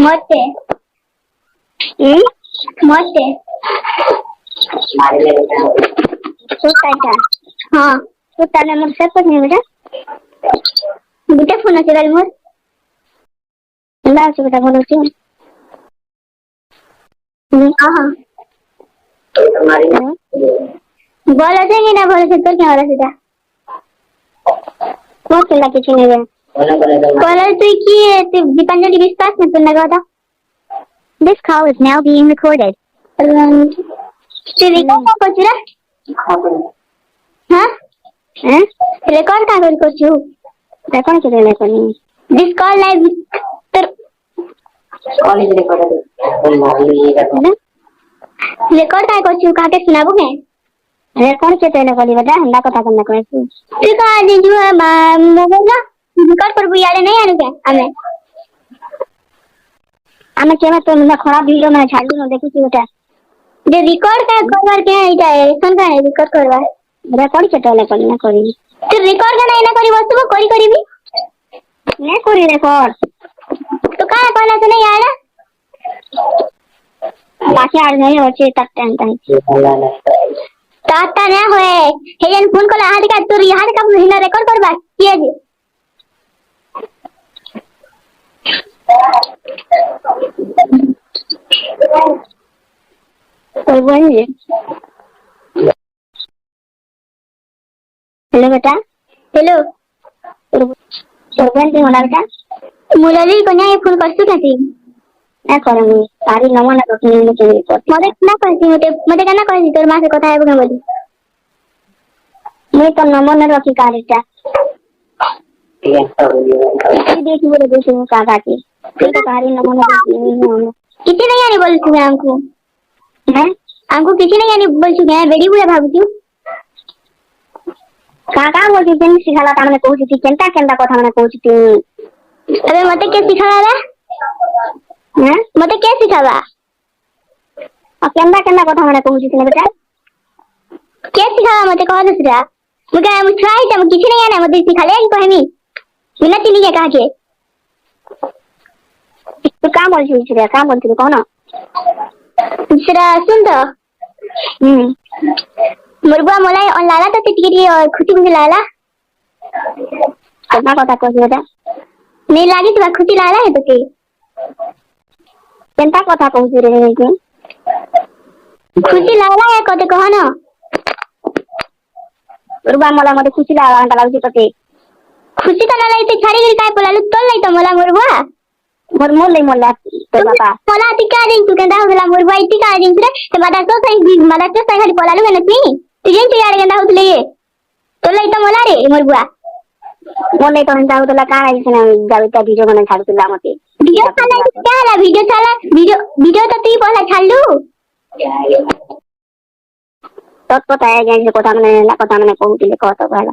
मते मते सुताटा हां सुताने मोर से पर नहीं बेटा गुटे फोन আছে গালি মোর না আছে বেটা ভালো আছে हां तो तुम्हारी बोला थे कि ना बोले थे तो क्या हो रहा सीधा कौन चला के छीने गया बोला तो कि दीपांजलि विश्वास में तुमने कहा था This call is now being recorded. Record का कुछ रे हां रिकॉर्ड का कुछ Record के लिए करनी this call live college record का कुछ काटे सुनाबो के रेकॉर्ड के पहले बोली बेटा हंडा कथा करना कोई ठीक है जी जो मोबाइल ना रिकॉर्ड पर बुयाले नहीं आने के हमें केमा तो मैं खराब वीडियो में छाड़ दूं देखो सी बेटा जे रिकॉर्ड का करवार के इटा एक्शन का रिकॉर्ड करवा रेकॉर्ड के पहले करना करी तो रिकॉर्ड का नहीं ना करी वस्तु को करी भी नहीं करी रेकॉर्ड तो का कहना से नहीं आया बाकी आ नहीं होचे तक टाइम ताता ना होए हेजन फोन को हाथ का तो हाथ का हिना रिकॉर्ड करवा किए जी कोई बोलिए हेलो बेटा हेलो सरपंच होना बेटा मुलाली को नहीं फोन कर सुना थी ना करूंगी सारी नमूना तो नहीं के रिपोर्ट मते ना कहती मते कहना कहती तोर मां से কথা है बोली मैं तो नमूना रखी कारिटा देखी बोले देखे काका की तो सारी नमूना किसी नहीं आने बोल तू हमको हैं हमको किसी नहीं आने बोल तू है बेड़ी बुला भाबू काका बोलती थी सिखाला था मैंने कहूची थी केंटा केंटा कथा मैंने कहूची थी अबे मते के सिखाला हैं मते के सिखावा अब केंटा केंटा कथा मैंने कहूची थी बेटा के सिखावा मते कह दूसरा मुझे हम ट्राई तो किसी नहीं आने मते सिखाले कि कहमी बिना चिनी के कहा के तू काम बोलती थी काम बोलती थी कौन दूसरा सुन तो मुर्गा मलाई और लाला तो टिकरी और खुशी खुशी लाला कितना कथा कह बेटा नहीं लागी तो खुशी लाला है तो के केंटा कथा कहूची रे के खुशी लाला है कते कह ना रुबा मला मध्ये खुशी लागा लागती पते खुशी तो ना लाइते छाड़ी गिर काय बोलालू तो लाई तो मला मुर्गा मोर मोर ले मोला तो बाबा मला ती का दिन तू केंदा होला मुर्गा इती का दिन रे ते बादा तो सही मला तो सही खाली बोलालू है नती तुझे तो यार केंदा होतले तो लाई तो मला रे मुर्गा मोले तो हंदा होतला का आइसना जाविता वीडियो बना छाडतला मते वीडियो चला क्या वीडियो तो तू पहला छाडलू तत बताया गया जे कथा मैंने कहूतिले कहत पहला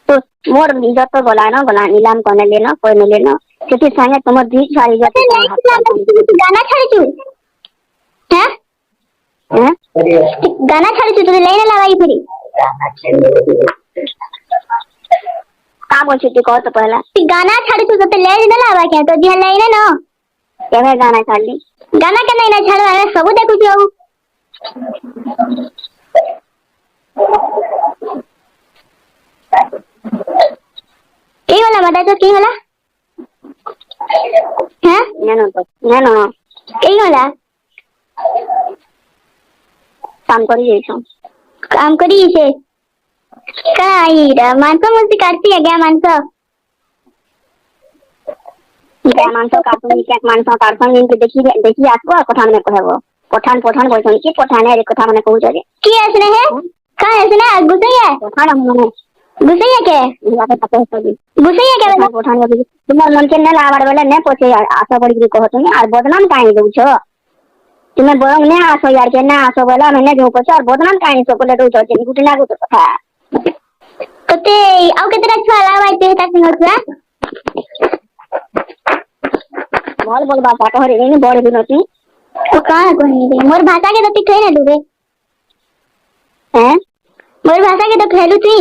तो मोर इज्जत तो बोला नीलाम करने लेना कोई नहीं लेना क्योंकि संगे तुम दी सारी इज्जत गाना छाड़ी तू हैं गाना छाड़ी तू तो लेने लगाई फिर का बोलती थी कहत पहला गाना छाड़ी तू तो लेने लगा क्या तो दिया लेने ना केवे गाना छाड़ी गाना के नहीं ना छाड़वा सब देखु छी की वाला बता तो की वाला हैं नेनो की वाला काम करी से काई रा मानसो मुझे काटती है क्या मानसो काटून क्या मानसो काटून इनके देखी आसबो कथा मैंने कहबो पठान बोलछन की पठान है कथा मैंने कहू जे की ऐसे है का ऐसे ना गुसैया पठान हमने गुसैया के यहाँ पे पता है गुसैया के ना पठान बोली तुम मन के न लावार वाला न पोछे आशा बड़ी की कहत नहीं और बदनाम काहे दउ छ तुम्हें बरंग ने आसो यार के ना आसो वाला मैंने जो पोछे और बदनाम काहे सो बोले दउ छ गुटी लागो तो कथा कते आउ केतना छुआ लावाई ते ता सिंगरा बोल बापा कहरे नहीं बड़े बिनती तो कहां कहनी मोर भाषा के तो कहने दुबे हैं मोर भाषा के तो कहलु थी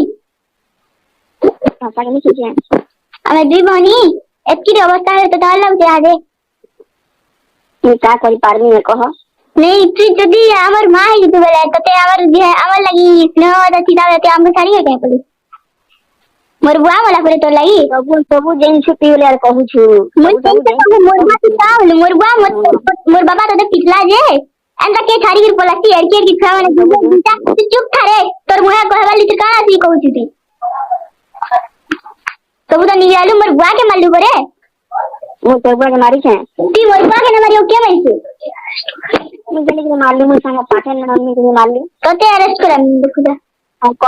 भाषा के नहीं कीजिए हमें दी बनी एतकी अवस्था है तो डर लगते आगे तू का करी पारमी है कह नहीं तू जदी हमर मां है तू बेले तते हमर जे हमर लगी स्नेह द चिता ते हम सारी हो जाए पड़ी मोर बुआ वाला करे तो लगी सब जेन छुट्टी होले यार कहू छु मोर बुआ की का होले मोर बुआ मोर बाबा तो पिछला जे अंदा के थारी गिर पलाती एड़के की खा वाला तू चुप थारे तोर मुहा कहवाली त काना सी कहू छी सब तो नियालू मोर बुआ के मालू करे वो तो बुआ के मारी छे ती मोर बुआ के न मारियो के मारी मुझे लेकिन मालूम है संग पाठन न मम्मी के मालूम तो ते अरेस्ट करा देखो जा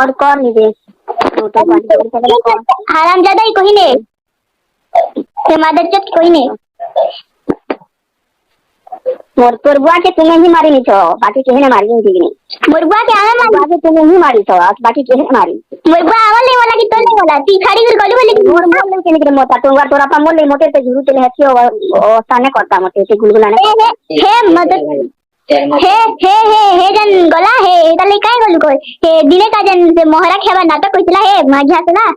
और कर नहीं दे तो हराम ज्यादा ही कोई नहीं ते मादर चट कोई नहीं मोर तोर बुआ के तुम्हें ही मारी नहीं छो बाकी केहे ने मारी नहीं मोर बुआ के आना बुआ के तुम्हें ही मारी छो बाकी केहे ने मारी मोर बुआ आवा नहीं वाला की तो नहीं वाला ती खाड़ी कर गलू वाली मोर मोर नहीं के मोटा तो तोरा पा मोर ले मोटे ते जरूर चले हथियो ओ साने करता मोटे ते गुलगुलाने हे मदद हे जन गला हे तले काय गलू को हे दिने का जन से मोहरा खेबा नाटक कइतला हे माझा सला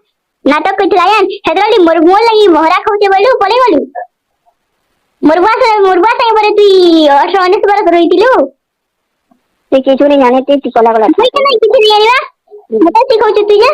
नाटक कइतला यान हेदरली मोर मोर लगी मोहरा खाउते बोलू पले बोलू मुरबा से बरे तू 18 बरस रहितिलु ते किछु नहीं जाने ते कला कला नहीं किछु नहीं आइबा मते सिखौ छी तू जे